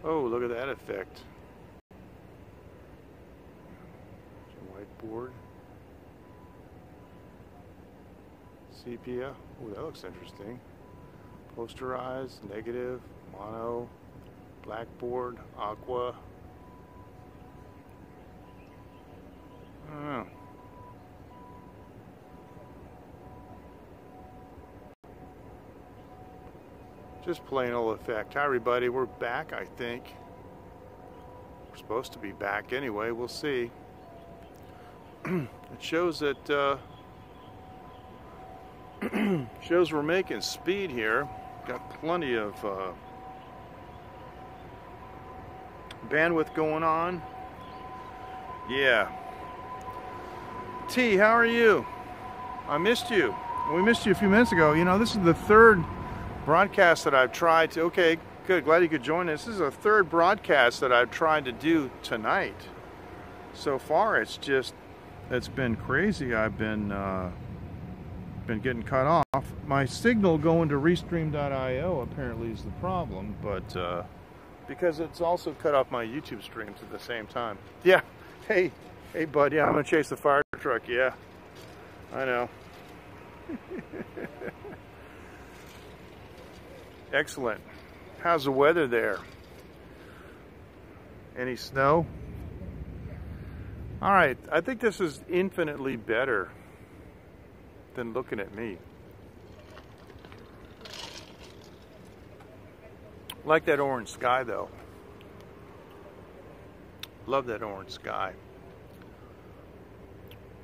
Oh, look at that effect. Whiteboard. Sepia. Oh, that looks interesting. Posterized, negative, mono, blackboard, aqua. I don't know. Just plain old effect. Hi everybody, we're back, I think. We're supposed to be back anyway, we'll see. It shows that shows we're making speed here. Got plenty of bandwidth going on. Yeah. T, how are you? I missed you. We missed you a few minutes ago. You know, this is the third broadcast that I've tried to... Okay, good. Glad you could join us. This is the third broadcast that I've tried to do tonight. So far, it's been crazy. I've been getting cut off. My signal going to restream.io apparently is the problem, but because it's also cut off my YouTube streams at the same time. Yeah. Hey, bud. Yeah, I'm gonna chase the fire truck. Yeah, I know. Excellent. How's the weather there? Any snow? All right, I think this is infinitely better than looking at me. Like that orange sky though. Love that orange sky.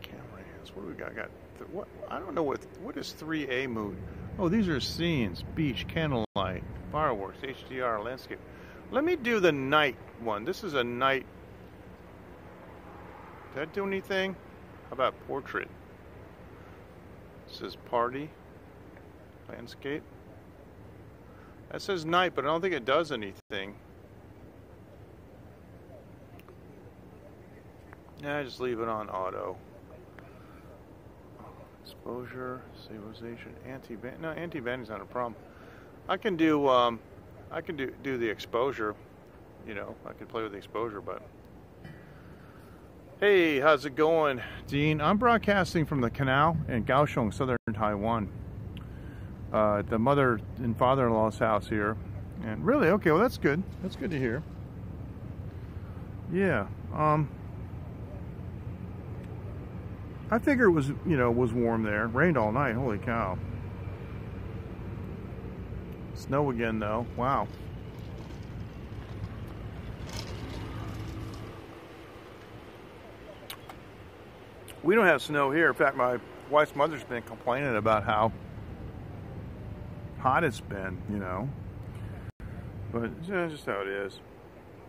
Camera hands. What do we got? What? I don't know what is 3A mood. Oh, these are scenes, beach, candlelight, fireworks, HDR, landscape. Let me do the night one. This is a night. Did that do anything? How about portrait? It says party, landscape. That says night, but I don't think it does anything. Yeah, just leave it on auto. Exposure, stabilization, anti-band. No, anti-banding's not a problem. I can do the exposure. You know, I can play with the exposure, but. Hey, how's it going, Dean? I'm broadcasting from the canal in Kaohsiung, southern Taiwan. At the mother and father-in-law's house here. And really, okay, well that's good. That's good to hear. Yeah. I figure it was, you know, was warm there. Rained all night. Holy cow. Snow again, though. Wow. We don't have snow here. In fact, my wife's mother's been complaining about how hot it's been, you know. But it's just how it is.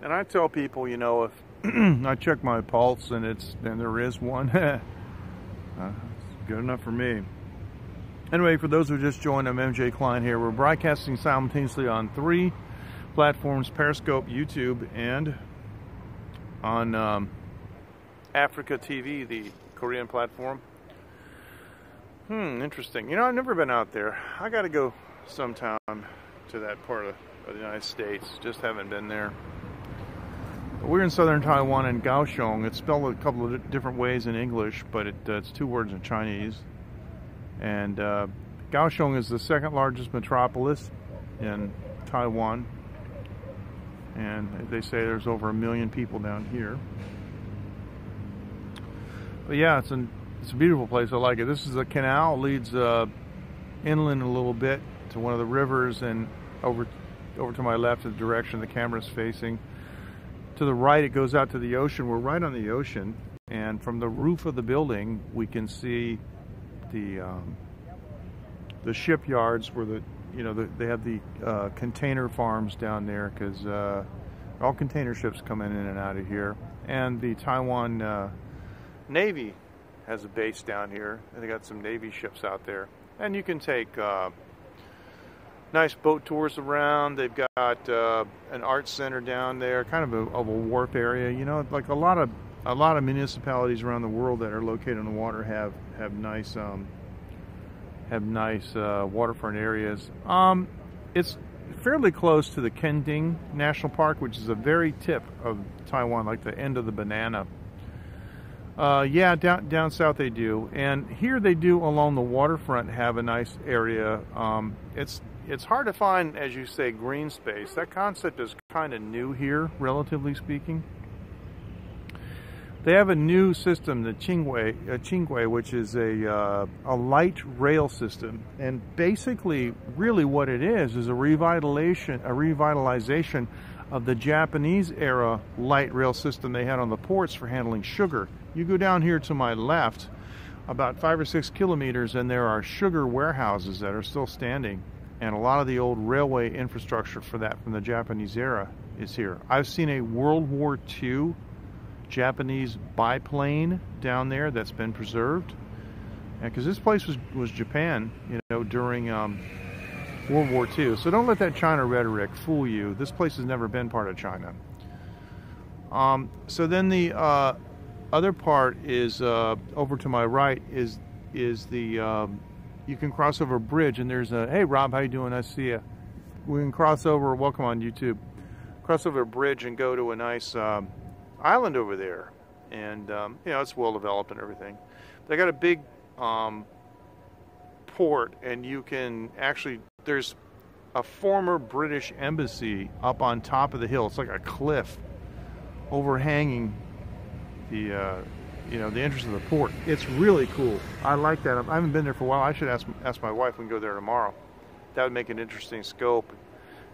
And I tell people, you know, if I check my pulse and there is one, it's good enough for me. Anyway, for those who just joined, I'm MJ Klein here. We're broadcasting simultaneously on 3 platforms: Periscope, YouTube, and on Africa TV, the Korean platform. Interesting. You know, I've never been out there. I got to go sometime to that part of the United States. Just haven't been there. We're in southern Taiwan in Kaohsiung. It's spelled a couple of different ways in English, but it's 2 words in Chinese. And Kaohsiung is the 2nd largest metropolis in Taiwan. And they say there's over 1 million people down here. But yeah, it's a beautiful place. I like it. This is a canal. It leads inland a little bit to one of the rivers, and over to my left is the direction the camera's facing. To the right, it goes out to the ocean. We're right on the ocean, and from the roof of the building, we can see the shipyards where they have the container farms down there, because all container ships come in and out of here. And the Taiwan Navy has a base down here, and they got some Navy ships out there. And you can take nice boat tours around. They've got an art center down there, kind of a wharf area. You know, like a lot of municipalities around the world that are located on the water have nice waterfront areas. It's fairly close to the Kending National Park, which is the very tip of Taiwan, like the end of the banana. Yeah, down south they do, and here they do along the waterfront have a nice area. It's hard to find, as you say, green space. That concept is kind of new here, relatively speaking. They have a new system, the Qingwei, which is a light rail system, and basically, really, what it is a revitalization of the Japanese era light rail system they had on the ports for handling sugar. You go down here to my left, about 5 or 6 kilometers, and there are sugar warehouses that are still standing, and a lot of the old railway infrastructure for that from the Japanese era is here. I've seen a World War II Japanese biplane down there that's been preserved, because this place was Japan, you know, during World War II. So don't let that China rhetoric fool you. This place has never been part of China. So then the other part is over to my right is the you can cross over a bridge, and there's a, hey Rob, how you doing? Nice to see you. We can cross over, welcome on YouTube, cross over a bridge and go to a nice island over there, and you know, it's well developed and everything. They got a big port, and you can actually, there's a former British embassy up on top of the hill. It's like a cliff overhanging the you know, the entrance of the port. It's really cool. I like that. I haven't been there for a while. I should ask my wife when we go there tomorrow. That would make an interesting scope.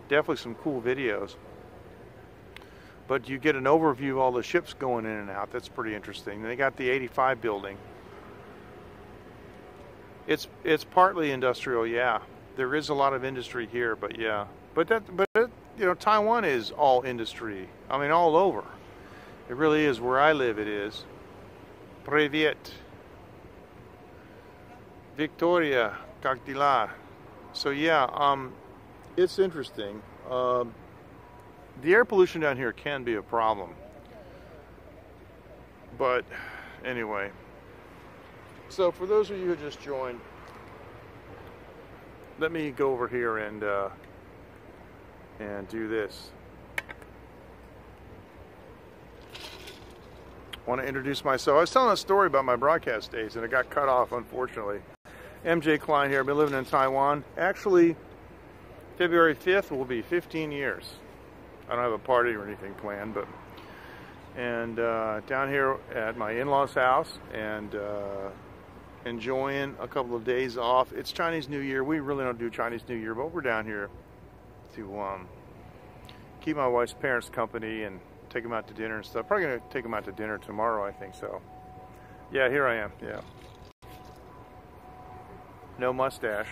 Definitely some cool videos. But you get an overview of all the ships going in and out. That's pretty interesting. They got the 85 building. It's partly industrial, yeah. There is a lot of industry here, but yeah. But you know, Taiwan is all industry. I mean, all over. It really is. Where I live, it is. Привет. Victoria, как дела? So yeah, it's interesting. The air pollution down here can be a problem. But anyway, so for those of you who just joined, let me go over here and do this. I want to introduce myself. I was telling a story about my broadcast days, and it got cut off, unfortunately. MJ Klein here. I've been living in Taiwan. Actually, February 5th will be 15 years. I don't have a party or anything planned, but down here at my in-laws' house, and enjoying a couple of days off. It's Chinese New Year. We really don't do Chinese New Year, but we're down here to keep my wife's parents company and take them out to dinner and stuff. Probably going to take them out to dinner tomorrow, I think so. Yeah, here I am, yeah. No mustache.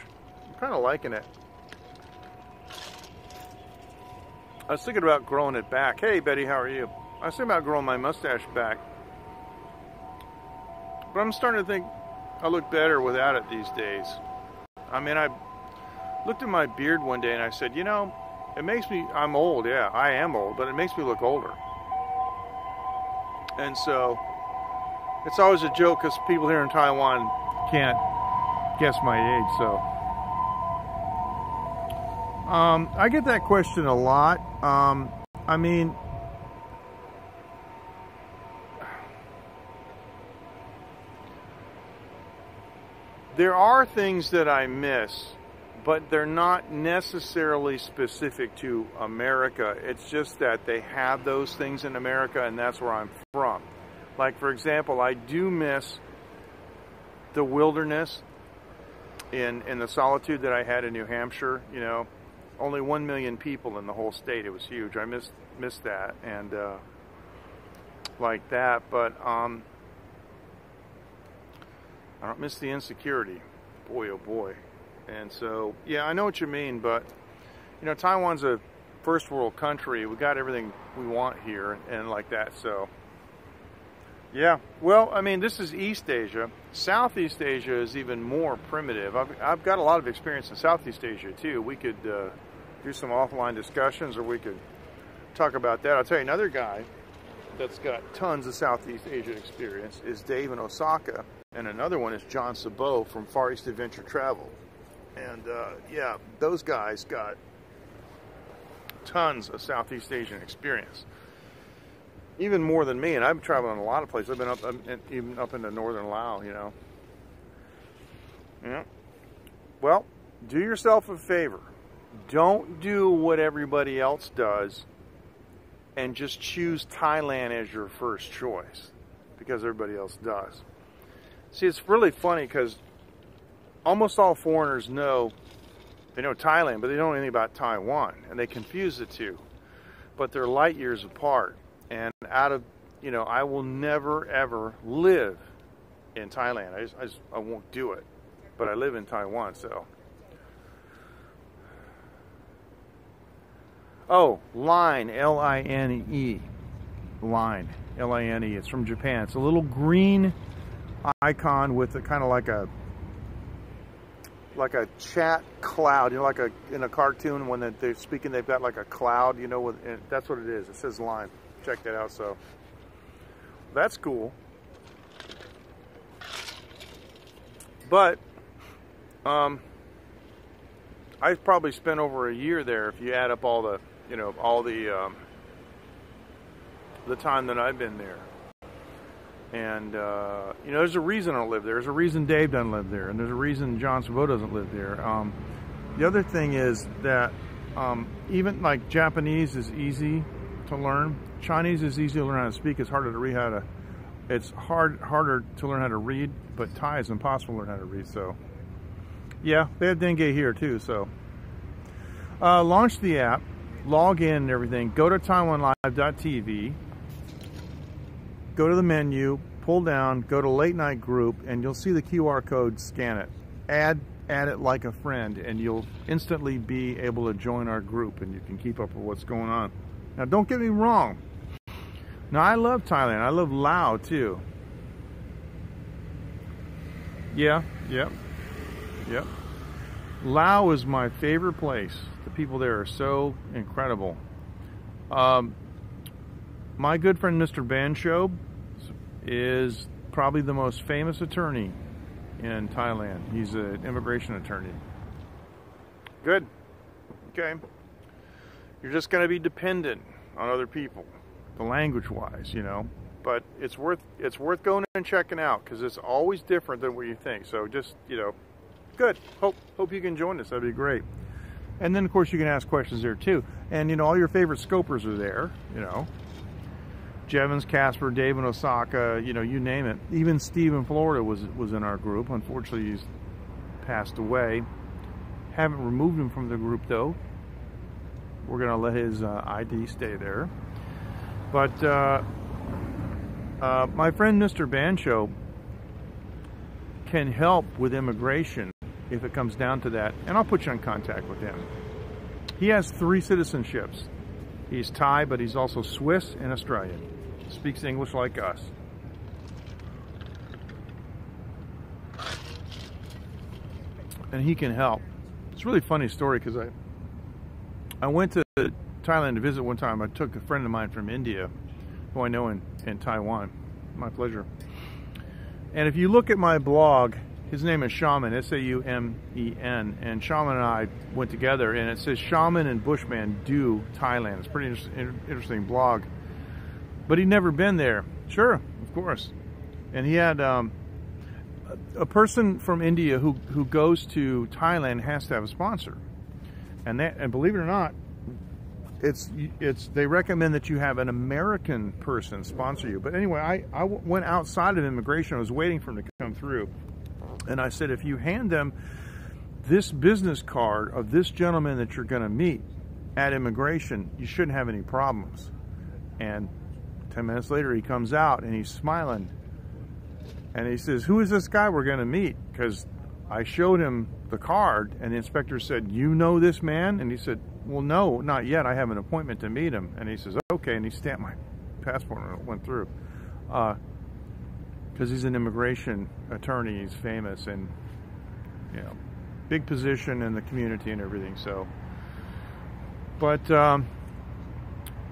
I'm kind of liking it. I was thinking about growing it back. Hey, Betty, how are you? I was thinking about growing my mustache back. But I'm starting to think I look better without it these days. I mean, I looked at my beard one day and I said, you know, it makes me, I'm old, yeah, I am old, but it makes me look older. And so, it's always a joke because people here in Taiwan can't guess my age, so. I get that question a lot. I mean, there are things that I miss, but they're not necessarily specific to America. It's just that they have those things in America, and that's where I'm from. Like, for example, I do miss the wilderness in the solitude that I had in New Hampshire. You know, only 1 million people in the whole state. It was huge. I missed that, and like that. But I don't miss the insecurity. Boy, oh boy. And so, yeah, I know what you mean, but, you know, Taiwan's a first world country. We got everything we want here and like that, so. Yeah, well, I mean, this is East Asia. Southeast Asia is even more primitive. I've got a lot of experience in Southeast Asia, too. We could do some offline discussions, or we could talk about that. I'll tell you, another guy that's got tons of Southeast Asia experience is Dave in Osaka, and another one is John Sabot from Far East Adventure Travel. And yeah, those guys got tons of Southeast Asian experience. Even more than me, and I've traveled in a lot of places. I've been even up into northern Laos, you know. Yeah. Well, do yourself a favor. Don't do what everybody else does and just choose Thailand as your first choice because everybody else does. See, it's really funny because almost all foreigners know, they know Thailand, but they don't know anything about Taiwan, and they confuse the two. But they're light years apart. And out of, you know, I will never ever live in Thailand. I won't do it. But I live in Taiwan, so. Oh, Line, L-I-N-E. Line, L-I-N-E. It's from Japan. It's a little green icon with a kind of like a chat cloud, you know, like in a cartoon when they're speaking, they've got like a cloud, you know, that's what it is. It says Line. Check that out. So that's cool. But I've probably spent over a year there if you add up all the, you know, all the time that I've been there. And you know, there's a reason I don't live there. There's a reason Dave doesn't live there, and there's a reason John Savo doesn't live there. The other thing is that even like Japanese is easy to learn. Chinese is easy to learn how to speak. It's harder to read how to. It's harder to learn how to read, but Thai is impossible to learn how to read. So, yeah, they have dengue here too. So, launch the app, log in and everything. Go to TaiwanLive.tv. Go to the menu, pull down, go to Late Night Group, and you'll see the QR code. Scan it. Add it like a friend, and you'll instantly be able to join our group, and you can keep up with what's going on. Now, don't get me wrong. Now, I love Thailand. I love Laos, too. Yeah, yep. Laos is my favorite place. The people there are so incredible. My good friend, Mr. Banshob, is probably the most famous attorney in Thailand. He's an immigration attorney. Good. Okay. You're just going to be dependent on other people, the language-wise, you know. But it's worth going and checking out because it's always different than what you think. So just, you know, good. Hope you can join us. That'd be great. And then, of course, you can ask questions there too. And you know, all your favorite scopers are there. You know, Jevons, Casper, Dave in Osaka. You know, you name it. Even Steve in Florida was in our group. Unfortunately, he's passed away. Haven't removed him from the group though. We're gonna let his ID stay there. But my friend Mr. Bancho can help with immigration if it comes down to that, and I'll put you in contact with him. He has 3 citizenships. He's Thai, but he's also Swiss and Australian. Speaks English like us. And he can help. It's a really funny story because I went to Thailand to visit one time. I took a friend of mine from India, who I know in Taiwan. My pleasure. And if you look at my blog, his name is Shaman, S-A-U-M-E-N, and Shaman and I went together, and it says Shaman and Bushman do Thailand. It's a pretty interesting blog. But he'd never been there. Sure, of course. And he had a person from India who goes to Thailand has to have a sponsor. And believe it or not, they recommend that you have an American person sponsor you. But anyway, I went outside of immigration. I was waiting for him to come through. And I said, if you hand them this business card of this gentleman that you're going to meet at immigration, you shouldn't have any problems. And 10 minutes later, he comes out and he's smiling. And he says, who is this guy we're going to meet? Because I showed him the card, and the inspector said, you know this man? And he said, well, no, not yet. I have an appointment to meet him. And he says, okay. And he stamped my passport and it went through. Because he's an immigration attorney. He's famous and, you know, big position in the community and everything. So, but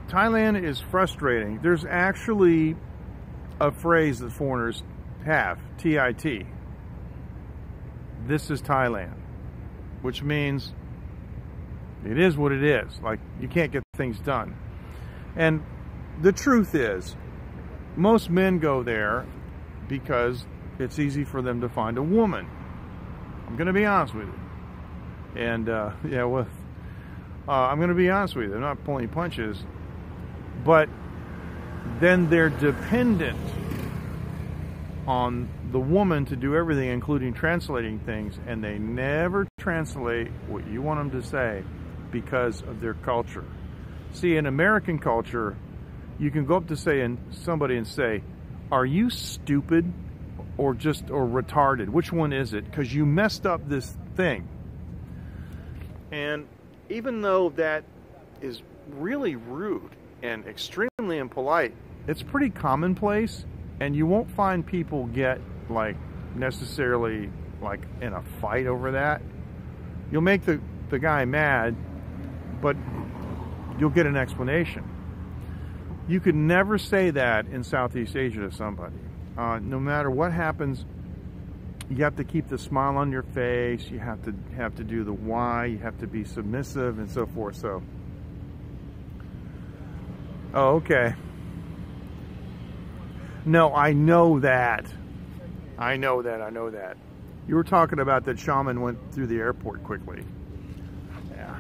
Thailand is frustrating. There's actually a phrase that foreigners have, T-I-T. This is Thailand, which means it is what it is. Like, you can't get things done. And the truth is, most men go there because it's easy for them to find a woman. I'm going to be honest with you. And yeah, well, I'm going to be honest with you. I'm not pulling punches. But then they're dependent on the woman to do everything, including translating things, and they never translate what you want them to say because of their culture. See, in American culture, you can go up to somebody and say, "Are you stupid or retarded? Which one is it? Because you messed up this thing." And even though that is really rude and extremely impolite, it's pretty commonplace, and you won't find people get necessarily in a fight over that. You'll make the guy mad, but you'll get an explanation. You could never say that in Southeast Asia to somebody. No matter what happens, you have to keep the smile on your face. You have to do the why. You have to be submissive and so forth. So, oh, okay. No, I know that. I know that. You were talking about that shaman went through the airport quickly. Yeah.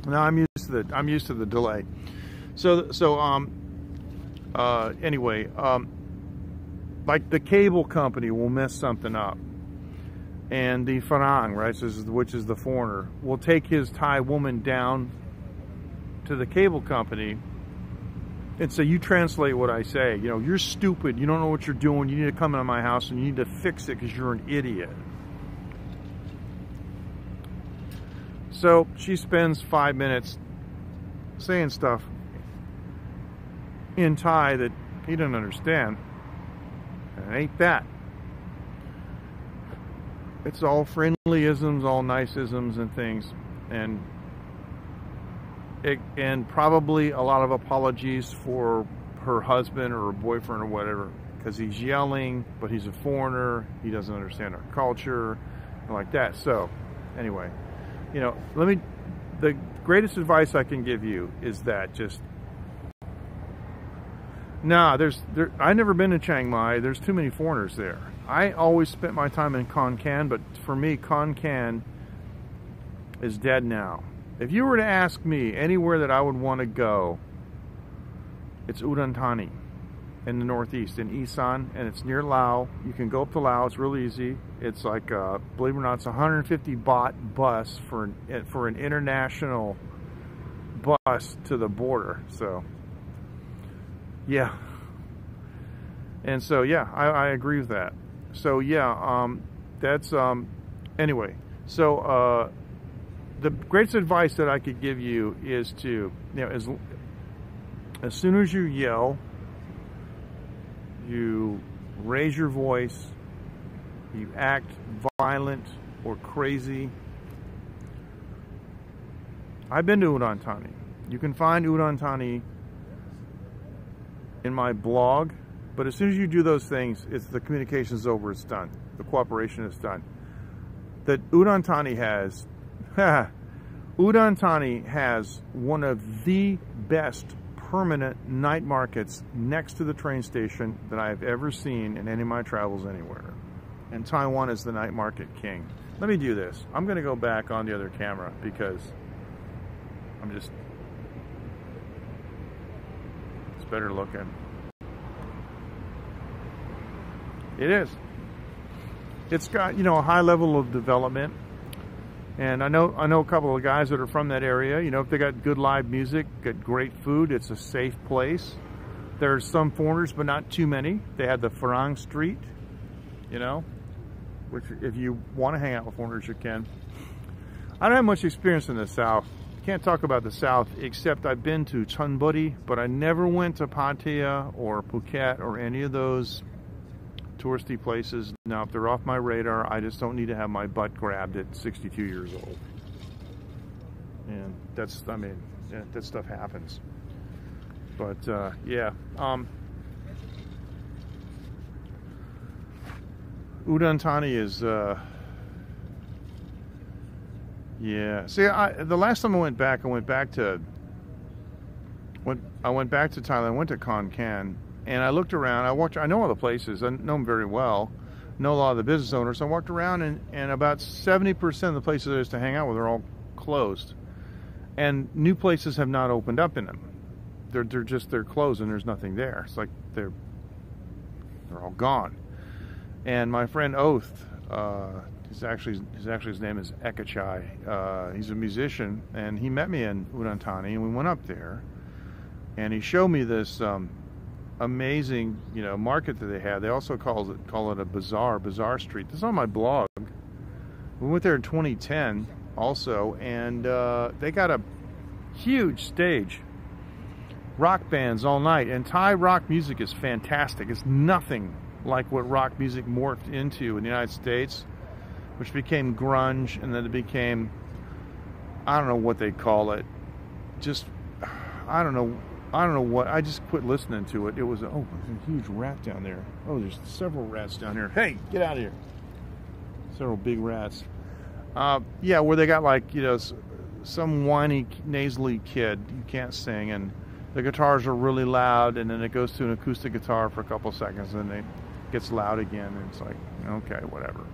No, I'm used to the delay. Anyway, like the cable company will mess something up, and the Farang, right, which is the foreigner, will take his Thai woman down to the cable company and say, "You translate what I say. You know, you're stupid. You don't know what you're doing. You need to come into my house and you need to fix it because you're an idiot." So she spends 5 minutes saying stuff in Thai that he didn't understand. And it ain't that. It's all friendlyisms, all niceisms and things, and probably a lot of apologies for her husband or her boyfriend or whatever, because he's yelling, but he's a foreigner, he doesn't understand our culture, and like that. So anyway, you know, the greatest advice I can give you is that just, I've never been to Chiang Mai. There's too many foreigners there. I always spent my time in Khon Kaen, but for me, Khon Kaen is dead now. If you were to ask me anywhere that I would want to go, it's Udon Thani in the northeast, in Isan, and it's near Lao. You can go up to Lao. It's real easy. It's like, believe it or not, it's a 150 baht bus for an international bus to the border. So, yeah. And so, yeah, I agree with that. So, yeah, that's, anyway. So, the greatest advice that I could give you is to, you know, as soon as you yell, you raise your voice, you act violent or crazy. I've been to Udon Thani. You can find Udon Thani in my blog, but as soon as you do those things, the communication's over, it's done. The cooperation is done. That Udon Thani has, Udon Thani has one of the best permanent night markets next to the train station that I've ever seen in any of my travels anywhere. And Taiwan is the night market king. Let me do this. I'm going to go back on the other camera because it's better looking. It is. It's got, you know, a high level of development. And I know a couple of guys that are from that area. You know, if they got good live music, got great food, it's a safe place. There's some foreigners, but not too many. They had the Farang Street, you know, which if you want to hang out with foreigners, you can. I don't have much experience in the South. Can't talk about the South, except I've been to Chonburi, but I never went to Pattaya or Phuket or any of those touristy places. Now, if they're off my radar, I just don't need to have my butt grabbed at 62 years old. And that's, I mean, yeah, that stuff happens. But, yeah. Udon Thani is, yeah. See, the last time I went back to when I went back to Thailand, went to Khon Kaen, and I looked around. I know all the places. I know them very well. Know a lot of the business owners. I walked around, and about 70% of the places I used to hang out with are all closed, and new places have not opened up in them. They're closed, and there's nothing there. It's like they're all gone. And my friend Oath, his name is Ekachai. He's a musician, and he met me in Udon and we went up there, and he showed me this amazing, market that they had. They also call it a bazaar street. This is on my blog. We went there in 2010 also, and they got a huge stage, rock bands all night, and Thai rock music is fantastic. It's nothing like what rock music morphed into in the United States, which became grunge, and then it became, I don't know what they call it, just, I don't know what, I just quit listening to it. It was, oh, there's a huge rat down there. Oh, there's several rats down here. Hey, get out of here. Several big rats. Yeah, where they got like, some whiny, nasally kid, you can't sing, and the guitars are really loud, and then it goes to an acoustic guitar for a couple seconds, and then it gets loud again, and it's like, okay, whatever.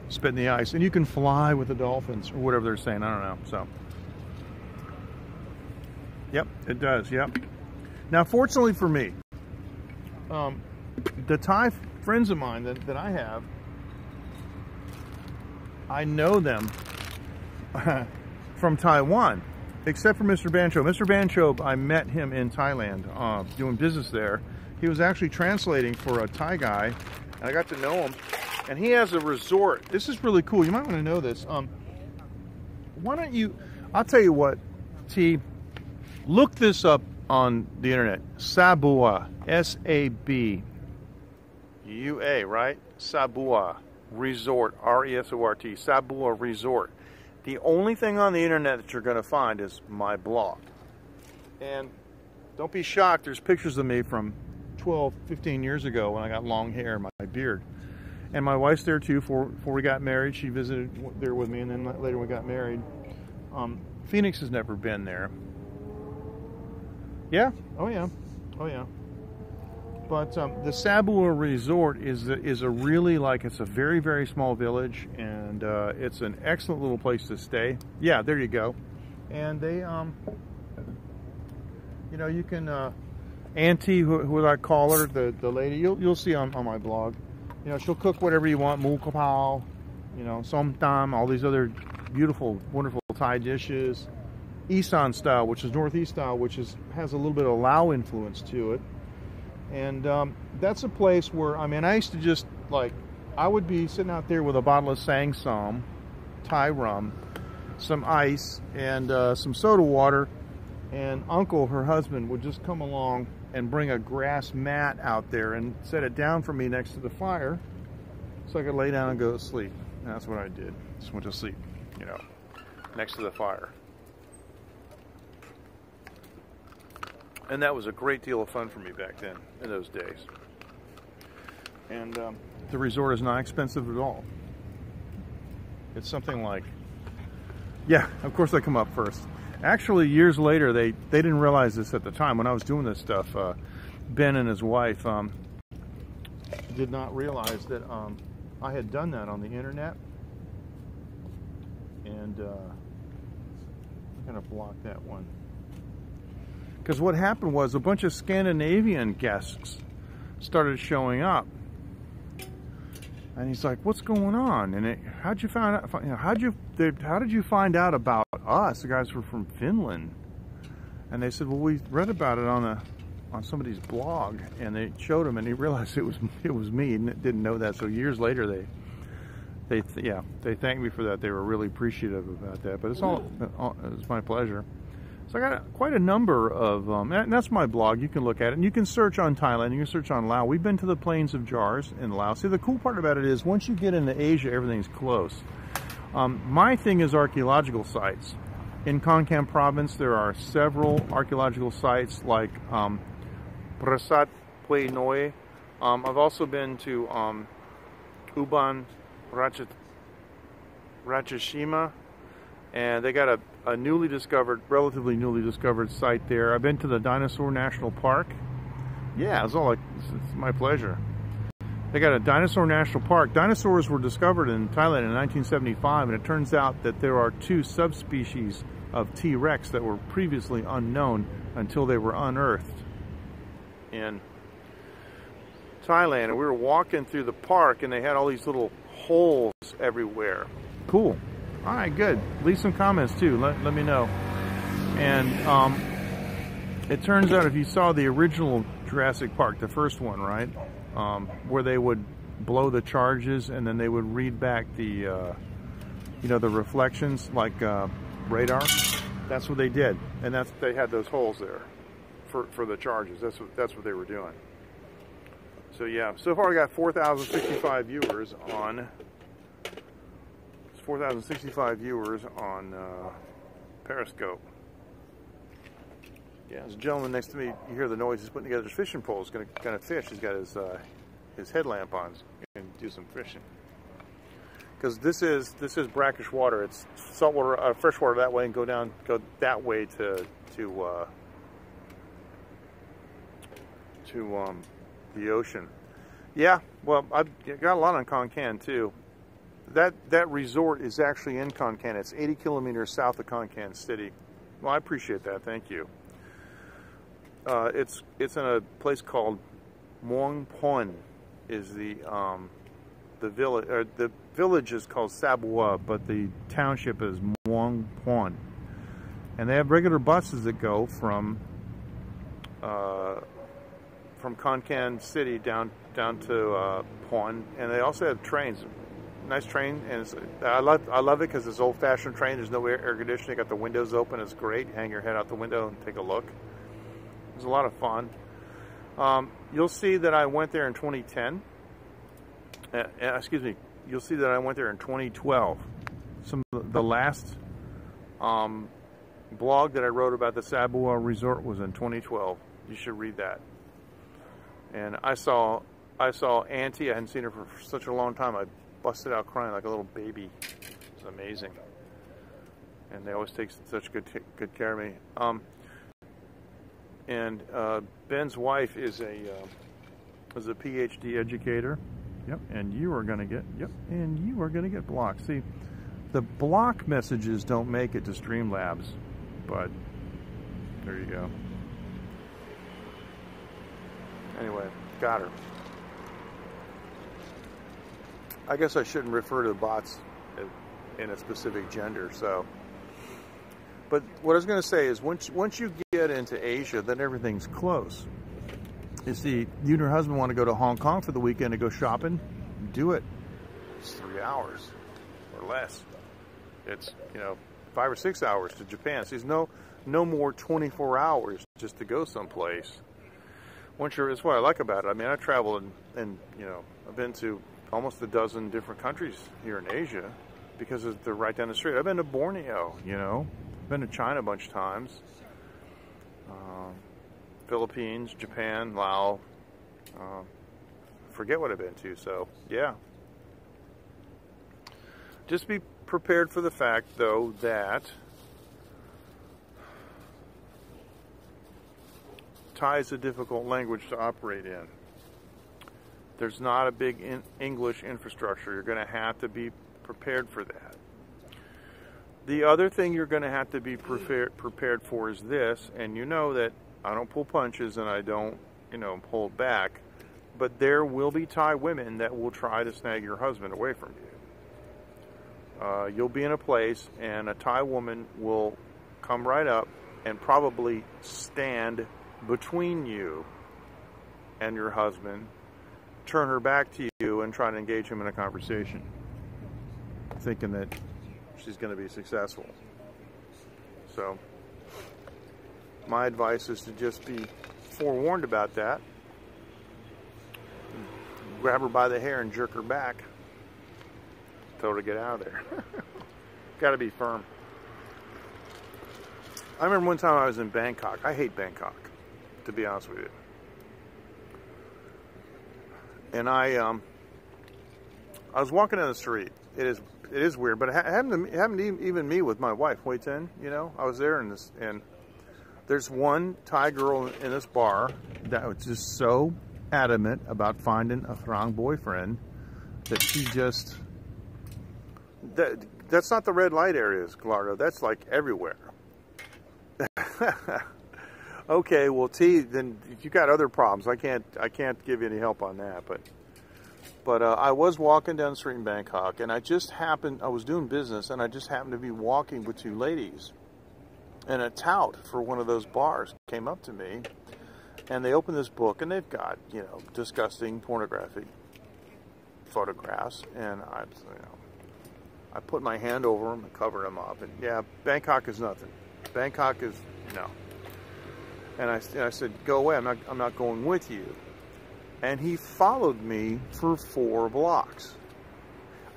Spit in the ice, and you can fly with the dolphins, or whatever they're saying, I don't know, so. Yep, it does, yep. Now, fortunately for me, the Thai friends of mine that I have, I know them from Taiwan, except for Mr. Bancho. Mr. Bancho, I met him in Thailand, doing business there. He was actually translating for a Thai guy, and I got to know him. And he has a resort. This is really cool. You might want to know this. Why don't you, I'll tell you what, T, look this up on the internet. Sabua, S-A-B-U-A, right? Sabua Resort, R-E-S-O-R-T, Sabua Resort. The only thing on the internet that you're going to find is my blog. And don't be shocked, there's pictures of me from 12, 15 years ago when I got long hair and my beard. And my wife's there too. Before we got married, she visited there with me, and then later we got married. Phoenix has never been there. Yeah? Oh yeah. Oh yeah. But the Sabua Resort is a really, like, it's a very, very small village, and it's an excellent little place to stay. Yeah, there you go. And they, you can, Auntie, who I call her, the lady, you'll see on my blog. She'll cook whatever you want, mu kapao, som tam, all these other beautiful, wonderful Thai dishes. Isan style, which is Northeast style, which has a little bit of Lao influence to it. And that's a place where, I used to just, I would be sitting out there with a bottle of Sang Som, Thai rum, some ice, and some soda water, and Uncle, her husband, would just come along and bring a grass mat out there and set it down for me next to the fire so I could lay down and go to sleep. And that's what I did. Just went to sleep, next to the fire. And that was a great deal of fun for me back then, in those days. And the resort is not expensive at all. It's something like, yeah, of course I come up first. Actually, years later, they didn't realize this at the time. When I was doing this stuff, Ben and his wife did not realize that I had done that on the internet. And I'm going to block that one. Because what happened was a bunch of Scandinavian guests started showing up. And he's like, "What's going on?" And how'd you find out? How did you find out about us? The guys were from Finland, and they said, "Well, we read about it on somebody's blog." And they showed him, and he realized it was me, and didn't know that. So years later, they thanked me for that. They were really appreciative about that. But it's my pleasure. So I got quite a number of, and that's my blog. You can look at it, and you can search on Thailand, you can search on Laos. We've been to the Plains of Jars in Laos. See, the cool part about it is once you get into Asia, everything's close. My thing is archaeological sites. In Khon Kaen province, there are several archaeological sites like Prasat Pue Noi. I've also been to Uban Ratchashima, And they got a newly discovered, relatively newly discovered site there. I've been to the Dinosaur National Park. Yeah, it's my pleasure. They got a Dinosaur National Park. Dinosaurs were discovered in Thailand in 1975, and it turns out that there are 2 subspecies of T-Rex that were previously unknown until they were unearthed in Thailand. And we were walking through the park, and they had all these little holes everywhere. Cool. All right, good. Leave some comments too. Let me know. And it turns out, if you saw the original Jurassic Park, the first one, right, where they would blow the charges and then they would read back the, you know, the reflections like radar. That's what they did, and they had those holes there for the charges. That's what they were doing. So yeah, so far we got 4,065 viewers on. 4,065 viewers on Periscope. Yeah, there's a gentleman next to me. You hear the noise. He's putting together his fishing pole. He's going to fish. He's got his headlamp on and do some fishing. Because this is brackish water. It's saltwater, fresh water that way, and go that way to the ocean. Yeah, well, I've got a lot on Khon Kaen too. That resort is actually in Khon Kaen. It's 80 kilometers south of Khon Kaen City. Well, I appreciate that. Thank you. It's in a place called Muang Pon. Is the village? Or the village is called Sabua, but the township is Muang Pon. And they have regular buses that go from Khon Kaen City down to Pon, and they also have trains. Nice train, and I love it because it's old-fashioned train. There's no air conditioning. Got the windows open. It's great. Hang your head out the window and take a look. It was a lot of fun. You'll see that I went there in 2010. Excuse me. You'll see that I went there in 2012. The last blog that I wrote about the Sabua Resort was in 2012. You should read that. And I saw Auntie. I hadn't seen her for such a long time. I busted out crying like a little baby. It's amazing, and they always take such good care of me. And Ben's wife is a PhD educator. Yep, and you are gonna get blocked. See, the block messages don't make it to Streamlabs, but there you go. Anyway, got her. I guess I shouldn't refer to the bots in a specific gender, so. But what I was going to say is once you get into Asia, then everything's close. You see, you and your husband want to go to Hong Kong for the weekend to go shopping, do it. It's 3 hours or less. It's, 5 or 6 hours to Japan. So there's no more 24 hours just to go someplace. That's what I like about it. I mean, I travel and I've been to almost a dozen different countries here in Asia because they're right down the street. I've been to Borneo, I've been to China a bunch of times, Philippines, Japan, Laos, forget what I've been to, so yeah. Just be prepared for the fact, though, that Thai is a difficult language to operate in. There's not a big English infrastructure. You're going to have to be prepared for that. The other thing you're going to have to be prepared for is this, and you know that I don't pull punches and I don't, hold back, but there will be Thai women that will try to snag your husband away from you. You'll be in a place and a Thai woman will come right up and probably stand between you and your husband, turn her back to you and try to engage him in a conversation, thinking that she's going to be successful. So my advice is to just be forewarned about that. Grab her by the hair and jerk her back. Tell her to get out of there. Got to be firm. I remember one time I was in Bangkok. I hate Bangkok, to be honest with you. And I was walking down the street. It is it is weird, but it happened to even me with my wife, Hui Tin, you know. I was there and there's one Thai girl in this bar that was just so adamant about finding a Throng boyfriend that she just, that's not the red light areas, Gallardo, that's like everywhere. Okay, well, T, then you got other problems. I can't give you any help on that, but I was walking down the street in Bangkok, and I was doing business, and I just happened to be walking with two ladies, and a tout for one of those bars came up to me, and they opened this book, and they've got, you know, disgusting pornographic photographs, and I put my hand over them and covered them up, and yeah, Bangkok is nothing. Bangkok is, no. And I said, go away, I'm not going with you. And he followed me for 4 blocks.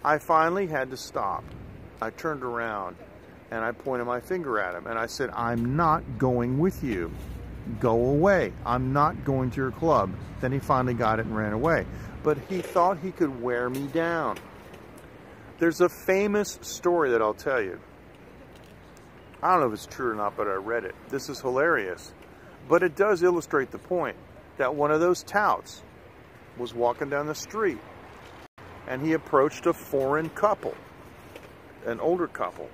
I finally had to stop. I turned around and I pointed my finger at him and I said, I'm not going with you. Go away. I'm not going to your club. Then he finally got it and ran away. But he thought he could wear me down. There's a famous story that I'll tell you. I don't know if it's true or not, but I read it. This is hilarious. But it does illustrate the point that one of those touts was walking down the street and he approached a foreign couple, an older couple,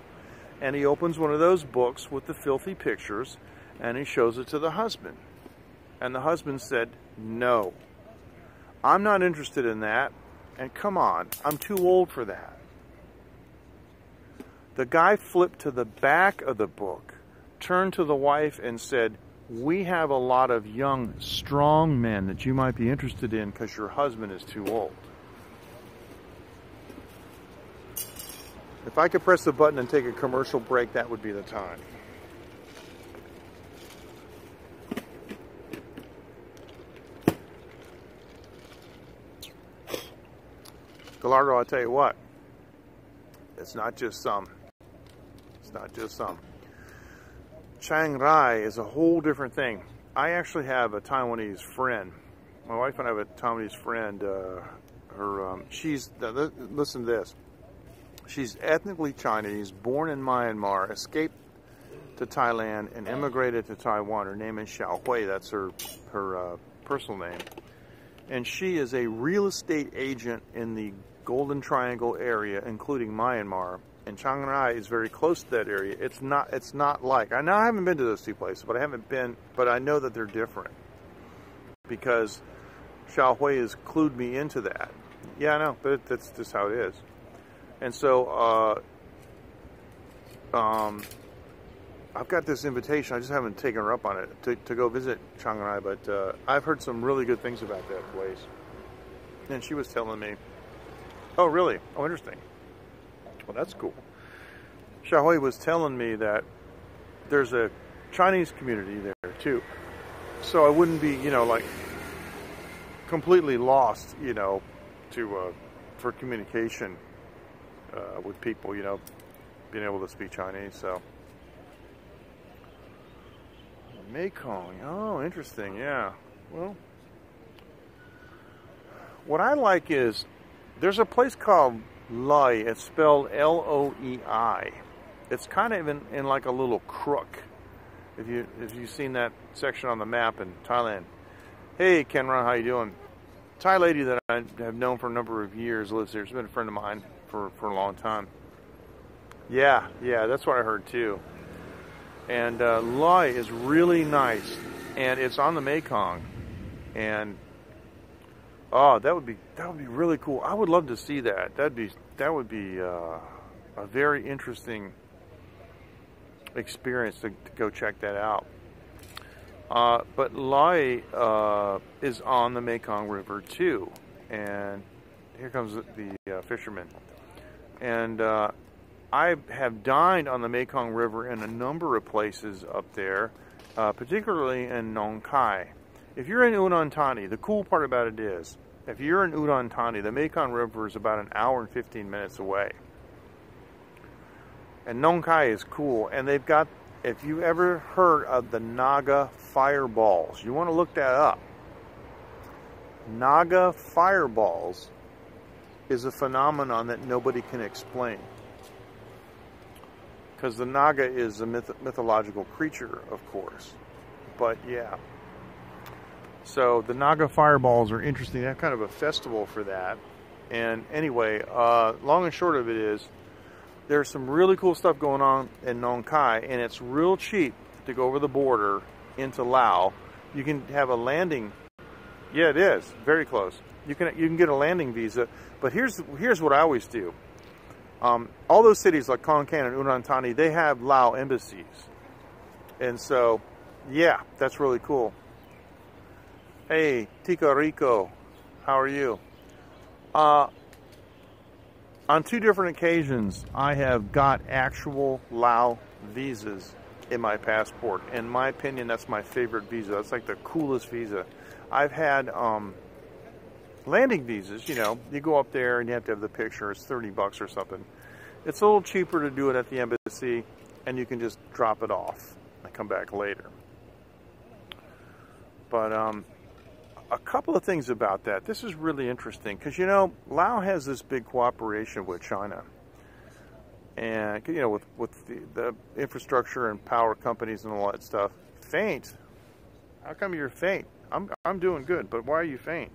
and he opens one of those books with the filthy pictures and he shows it to the husband. And the husband said, no, I'm not interested in that, and come on, I'm too old for that. The guy flipped to the back of the book, turned to the wife and said, we have a lot of young, strong men that you might be interested in because your husband is too old. If I could press the button and take a commercial break, that would be the time. Gallardo, I'll tell you what, it's not just some. It's not just some. Chiang Rai is a whole different thing. I actually have a Taiwanese friend. My wife and I have a Taiwanese friend. Listen to this. She's ethnically Chinese, born in Myanmar, escaped to Thailand, and immigrated to Taiwan. Her name is Xiaohui. That's her personal name. And she is a real estate agent in the Golden Triangle area, including Myanmar. And Chiang Rai is very close to that area. It's not like, I haven't been to those two places, but I know that they're different. Because Xiaohui has clued me into that. Yeah, I know, but that's just how it is. And so, I've got this invitation, I just haven't taken her up on it, to go visit Chiang Rai, but I've heard some really good things about that place. And she was telling me, oh really? Oh, interesting. Well, that's cool. Xiaohui was telling me that there's a Chinese community there too. So I wouldn't be, you know, like completely lost, you know, for communication with people, you know, being able to speak Chinese. So Mekong. Oh, interesting. Yeah. Well, what I like is there's a place called Loi. It's spelled L-O-E-I. It's kind of in like a little crook. If you've seen that section on the map in Thailand. Hey, Kenron, how you doing? Thai lady that I have known for a number of years lives there. She's been a friend of mine for a long time. Yeah, that's what I heard too. And Loi is really nice, and it's on the Mekong, and oh, that would be really cool. I would love to see that. That would be a very interesting experience to go check that out. But Loi is on the Mekong River too, and here comes the fisherman. And I have dined on the Mekong River in a number of places up there, particularly in Nong Khai. If you're in Udon Thani, the cool part about it is, if you're in Udon Thani, the Mekong River is about an hour and 15 minutes away. And Nong Khai is cool, and they've got, if you ever heard of the Naga fireballs, you want to look that up. Naga fireballs is a phenomenon that nobody can explain. Because the Naga is a mythological creature, of course. But yeah. So the Naga fireballs are interesting. They have kind of a festival for that. And anyway, long and short of it is, there's some really cool stuff going on in Nong Khai, and it's real cheap to go over the border into Laos. You can have a landing. Yeah, it is very close. You can get a landing visa. But here's what I always do. All those cities like Khon Kaen and Udon Thani, they have Lao embassies, and so yeah, that's really cool. Hey, Tika Rico, how are you? On 2 different occasions, I have got actual Lao visas in my passport. In my opinion, that's my favorite visa. That's like the coolest visa. I've had landing visas. You know, you go up there and you have to have the picture. It's $30 or something. It's a little cheaper to do it at the embassy, and you can just drop it off and come back later. But a couple of things about that. This is really interesting because, you know, Laos has this big cooperation with China. And, you know, with the infrastructure and power companies and all that stuff. Faint? How come you're faint? I'm doing good, but why are you faint?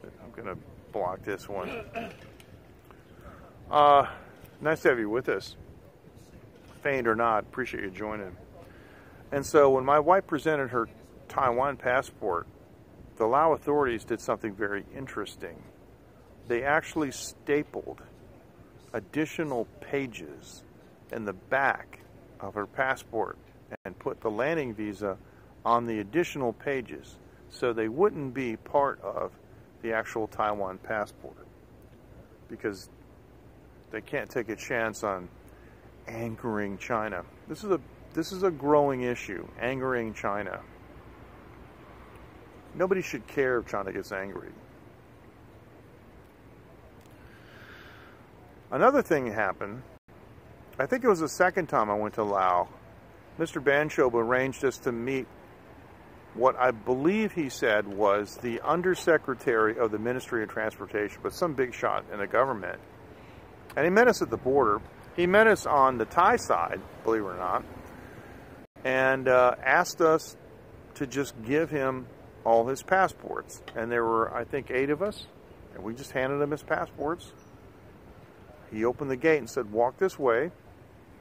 I'm going to block this one. Nice to have you with us. Faint or not, appreciate you joining. And so when my wife presented her Taiwan passport, the Lao authorities did something very interesting. They actually stapled additional pages in the back of her passport and put the landing visa on the additional pages so they wouldn't be part of the actual Taiwan passport, because they can't take a chance on angering China. This is a growing issue, angering China. Nobody should care if China gets angry. Another thing happened. I think it was the second time I went to Laos. Mr. Banchob arranged us to meet what I believe he said was the Undersecretary of the Ministry of Transportation, but some big shot in the government. And he met us at the border. He met us on the Thai side, believe it or not, and asked us to just give him all his passports. And there were, I think, 8 of us, and we just handed him his passports. He opened the gate and said, walk this way.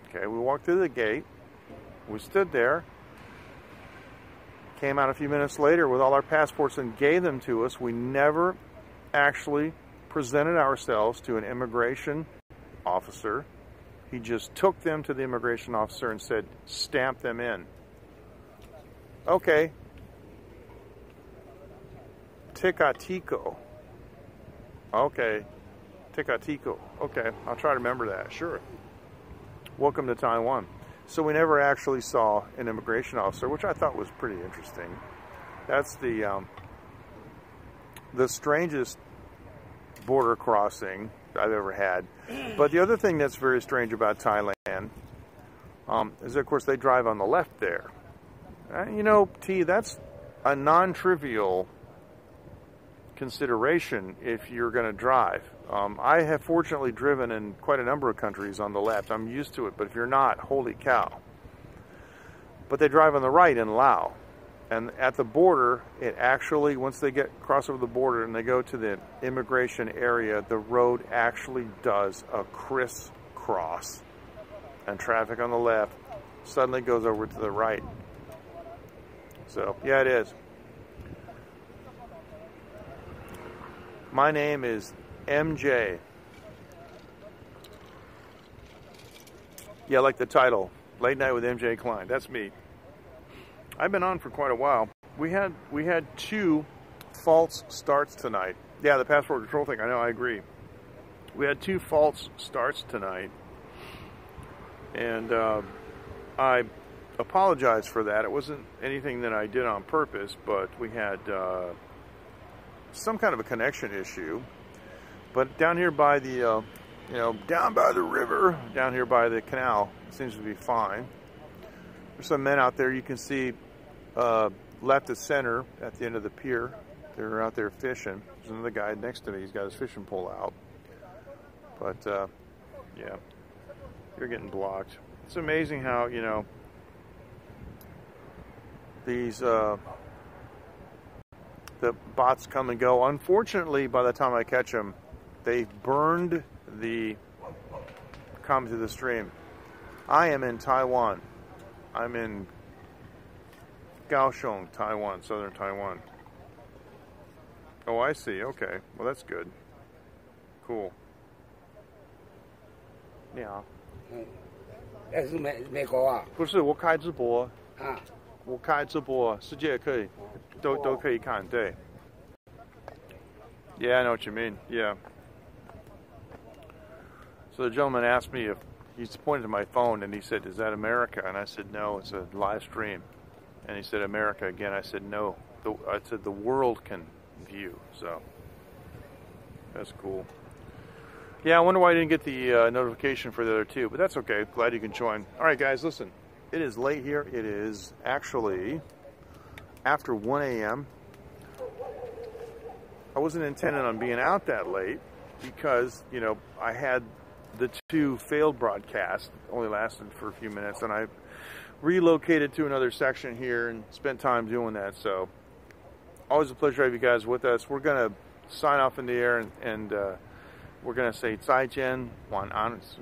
Okay, we walked through the gate. We stood there. Came out a few minutes later with all our passports and gave them to us. We never actually presented ourselves to an immigration officer. He just took them to the immigration officer and said, stamp them in. Okay. Tikatiko. Okay. Tikatiko. Okay, I'll try to remember that. Sure. Welcome to Taiwan. So we never actually saw an immigration officer, which I thought was pretty interesting. That's the strangest border crossing I've ever had. But the other thing that's very strange about Thailand is, of course, they drive on the left there. You know, T, that's a non-trivial consideration if you're going to drive. I have fortunately driven in quite a number of countries on the left. I'm used to it, but if you're not, holy cow. But they drive on the right in Laos. And at the border, it actually, once they cross over the border and they go to the immigration area, the road actually does a crisscross. And traffic on the left suddenly goes over to the right. So, yeah, it is. My name is MJ. Yeah, like the title, Late Night with MJ Klein. That's me. I've been on for quite a while. We had 2 false starts tonight. Yeah, the passport control thing, I know, I agree. We had 2 false starts tonight. And I apologize for that. It wasn't anything that I did on purpose, but we had some kind of a connection issue. But down here by the, down by the river, down here by the canal, it seems to be fine. There's some men out there you can see left of center at the end of the pier. They're out there fishing. There's another guy next to me. He's got his fishing pole out. But, yeah, you're getting blocked. It's amazing how, you know, these, the bots come and go. Unfortunately, by the time I catch them, they've burned the comment to the stream. I am in Taiwan. I'm in Kaohsiung, Taiwan, southern Taiwan. Oh, I see. Okay. Well, that's good. Cool. Yeah. 那是美国啊。不是，我开直播。啊。我开直播，世界可以，都可以看，对。Yeah, I know what you mean. Yeah. So the gentleman asked me if he's pointed to my phone and he said, "Is that America?" And I said, "No, it's a live stream." And he said, "America again." I said, "No." I said the world can view. So that's cool. Yeah, I wonder why I didn't get the notification for the other two, but that's okay. Glad you can join. All right, guys, listen. It is late here. It is actually after 1 a.m. I wasn't intending on being out that late because, you know, I had the two failed broadcasts, only lasted for a few minutes, and I relocated to another section here and spent time doing that. So always a pleasure to have you guys with us. We're going to sign off in the air and we're going to say 再见,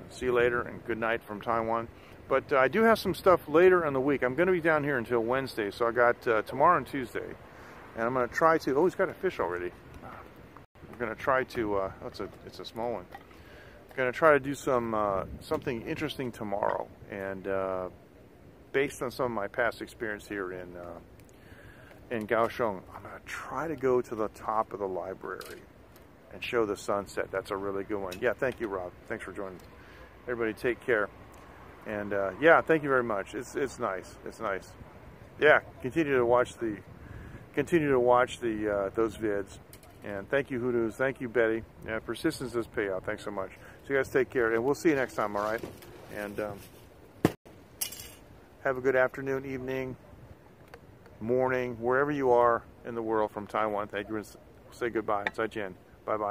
see you later, and good night from Taiwan. But I do have some stuff later in the week. I'm going to be down here until Wednesday, so I got tomorrow and Tuesday. And I'm going to try to, oh, he's got a fish already. We're going to try to, it's a small one. I'm going to try to do something interesting tomorrow. And based on some of my past experience here in Kaohsiung, I'm going to try to go to the top of the library and show the sunset. That's a really good one. Yeah, thank you, Rob. Thanks for joining. Everybody take care. And yeah, thank you very much. It's nice. It's nice. Yeah, continue to watch those vids. And thank you, Hoodoos. Thank you, Betty. Yeah, persistence does pay out. Thanks so much. So you guys take care, and we'll see you next time. All right. And have a good afternoon, evening, morning, wherever you are in the world from Taiwan. Thank you. Say goodbye. 再见. Bye bye.